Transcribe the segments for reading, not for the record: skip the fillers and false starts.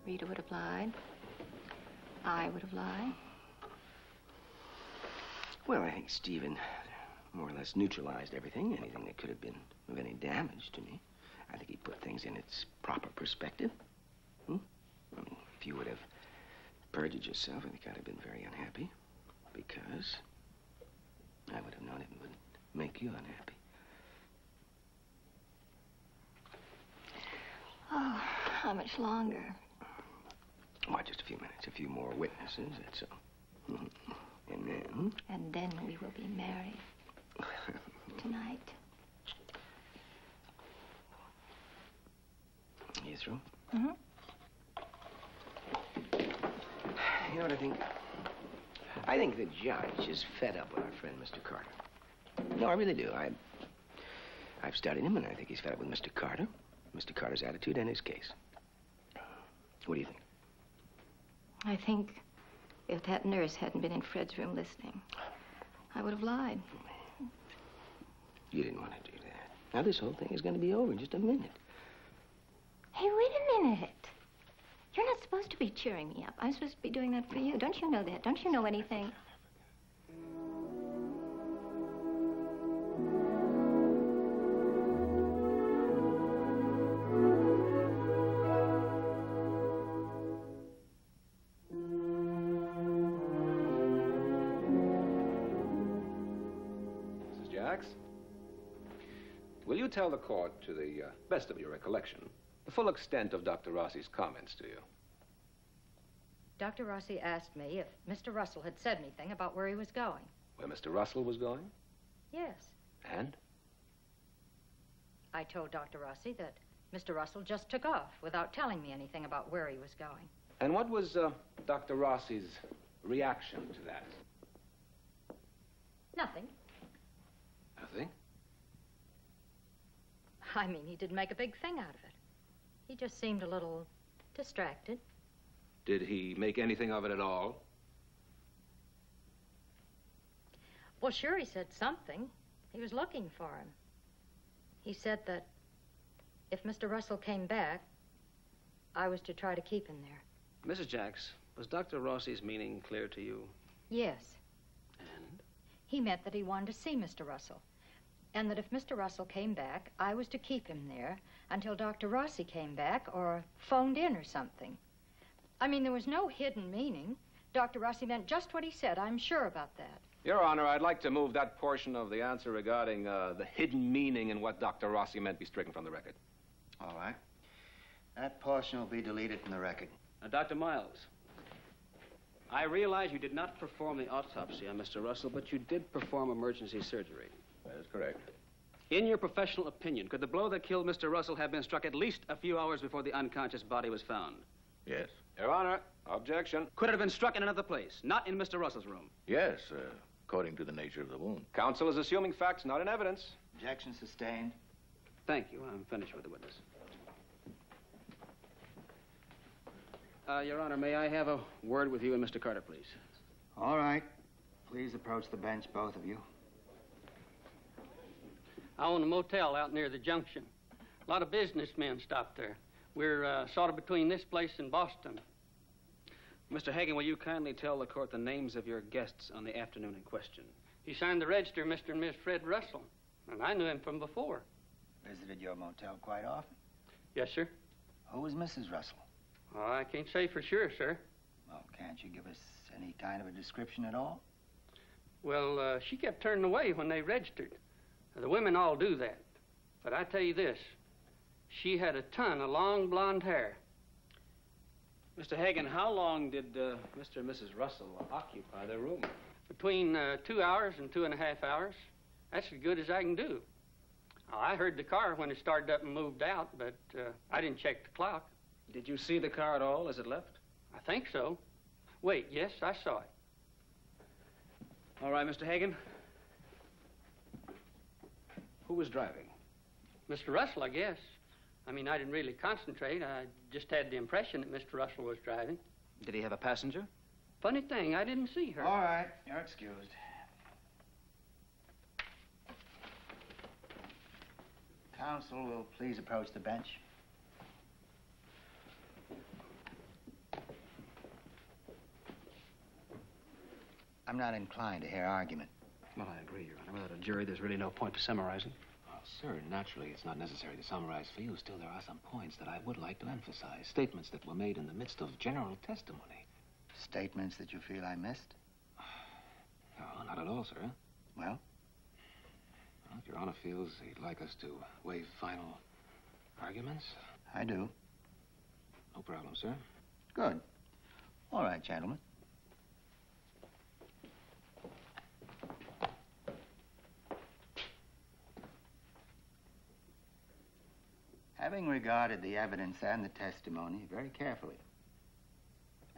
Rita would have lied. I would have lied. Well, I think Stephen more or less neutralized everything, anything that could have been of any damage to me. I think he put things in its proper perspective. I mean, if you would have perjured yourself, I think I'd have been very unhappy, because I would have known it would make you unhappy. Oh, how much longer? Why, just a few minutes, a few more witnesses, that's all. And then? And then we will be married. Tonight. You through? Mm-hmm. You know what I think? I think the judge is fed up with our friend, Mr. Carter. No, I really do. I've studied him, and I think he's fed up with Mr. Carter, Mr. Carter's attitude, and his case. What do you think? I think if that nurse hadn't been in Fred's room listening, I would have lied. You didn't want to do that. Now, this whole thing is going to be over in just a minute. Hey, wait a minute. You're not supposed to be cheering me up. I'm supposed to be doing that for you. Don't you know that? Don't you know anything? Mrs. Jacks, will you tell the court, to the best of your recollection, the full extent of Dr. Rossi's comments to you? Dr. Rossi asked me if Mr. Russell had said anything about where he was going. Where Mr. Russell was going? Yes. And? I told Dr. Rossi that Mr. Russell just took off without telling me anything about where he was going. And what was Dr. Rossi's reaction to that? Nothing. Nothing? I mean, he didn't make a big thing out of it. He just seemed a little distracted. Did he make anything of it at all? Well, sure, he said something. He was looking for him. He said that if Mr. Russell came back, I was to try to keep him there. Mrs. Jacks, was Dr. Rossi's meaning clear to you? Yes. And? He meant that he wanted to see Mr. Russell, and that if Mr. Russell came back, I was to keep him there until Dr. Rossi came back or phoned in or something. I mean, there was no hidden meaning. Dr. Rossi meant just what he said. I'm sure about that. Your Honor, I'd like to move that portion of the answer regarding the hidden meaning and what Dr. Rossi meant be stricken from the record. All right. That portion will be deleted from the record. Dr. Miles, I realize you did not perform the autopsy on Mr. Russell, but you did perform emergency surgery. That is correct. In your professional opinion, could the blow that killed Mr. Russell have been struck at least a few hours before the unconscious body was found? Yes. Your Honor, objection. Could it have been struck in another place, not in Mr. Russell's room? Yes, according to the nature of the wound. Counsel is assuming facts, not in evidence. Objection sustained. Thank you. I'm finished with the witness. Your Honor, may I have a word with you and Mr. Carter, please? All right. Please approach the bench, both of you. I own a motel out near the junction. A lot of businessmen stop there. We're sort of between this place and Boston. Mr. Hagen, will you kindly tell the court the names of your guests on the afternoon in question? He signed the register, Mr. and Miss Fred Russell, and I knew him from before. Visited your motel quite often? Yes, sir. Who was Mrs. Russell? Oh, I can't say for sure, sir. Well, can't you give us any kind of a description at all? Well, she kept turning away when they registered. The women all do that. But I tell you this, she had a ton of long blonde hair. Mr. Hagen, how long did Mr. and Mrs. Russell occupy their room? Between 2 hours and 2.5 hours. That's as good as I can do. Oh, I heard the car when it started up and moved out, but I didn't check the clock. Did you see the car at all as it left? I think so. Wait, yes, I saw it. All right, Mr. Hagen. Who was driving? Mr. Russell, I guess. I mean, I didn't really concentrate. I just had the impression that Mr. Russell was driving. Did he have a passenger? Funny thing, I didn't see her. All right, you're excused. Counsel will please approach the bench. I'm not inclined to hear argument. Well, I agree, Your Honor. Without a jury, there's really no point to summarizing. Well, sir, naturally, it's not necessary to summarize for you. Still, there are some points that I would like to emphasize. Statements that were made in the midst of general testimony. Statements that you feel I missed? No, not at all, sir. Well? Well, if Your Honor feels he'd like us to waive final arguments. I do. No problem, sir. Good. All right, gentlemen. Having regarded the evidence and the testimony very carefully,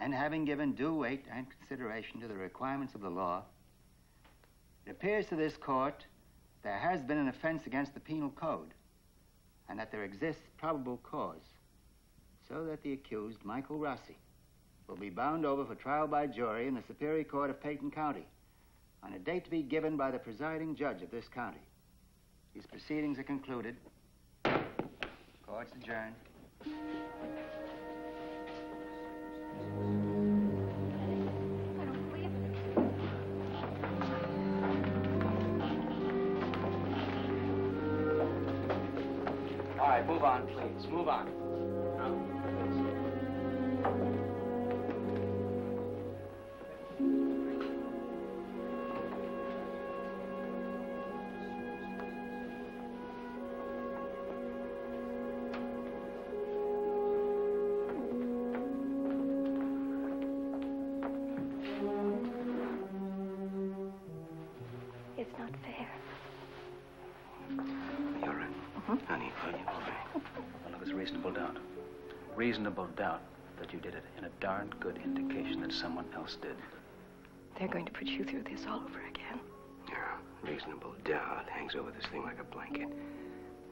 and having given due weight and consideration to the requirements of the law, it appears to this court there has been an offense against the penal code, and that there exists probable cause, so that the accused, Michael Rossi, will be bound over for trial by jury in the Superior Court of Peyton County on a date to be given by the presiding judge of this county. These proceedings are concluded. Court's adjourned. All right, move on, please. Move on. It's not fair. You're right. Honey, are you all right? Well, there's reasonable doubt. Reasonable doubt that you did it, and a darned good indication that someone else did. They're going to put you through this all over again. Yeah, reasonable doubt hangs over this thing like a blanket.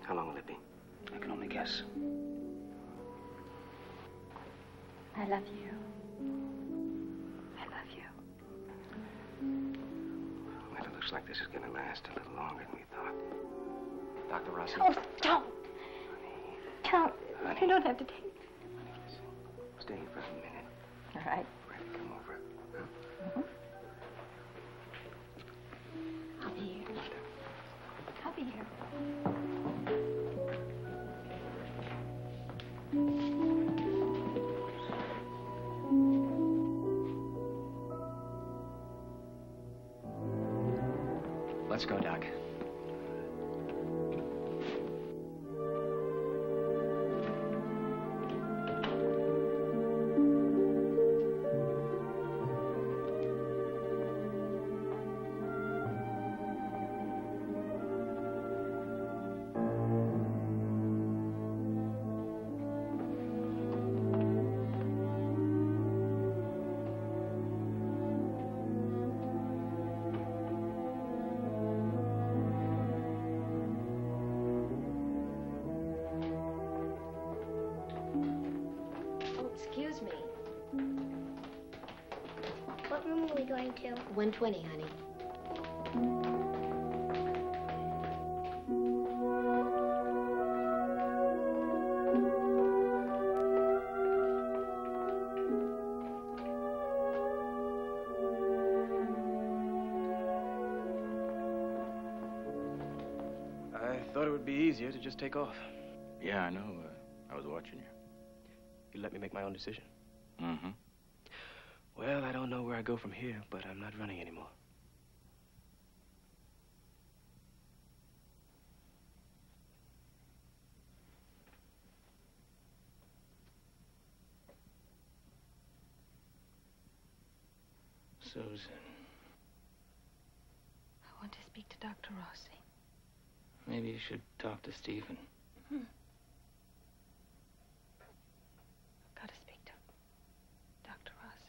How long will it be? I can only guess. I love you. I love you. Well, it looks like this is going to last a little longer than we thought. Dr. Rossi. Oh, don't. Don't. You don't have to take. Honey, listen. Stay here for a minute. All right. Ready to come over? Huh? I'll be here. I'll be here. Let's go, Doc. Excuse me. What room are we going to? 120, honey. I thought it would be easier to just take off. Yeah, I know. I was watching you. You let me make my own decision. Mm-hmm. Well, I don't know where I go from here, but I'm not running anymore. Susan. I want to speak to Dr. Rossi. Maybe you should talk to Stephen. I've got to speak to Dr. Rossi.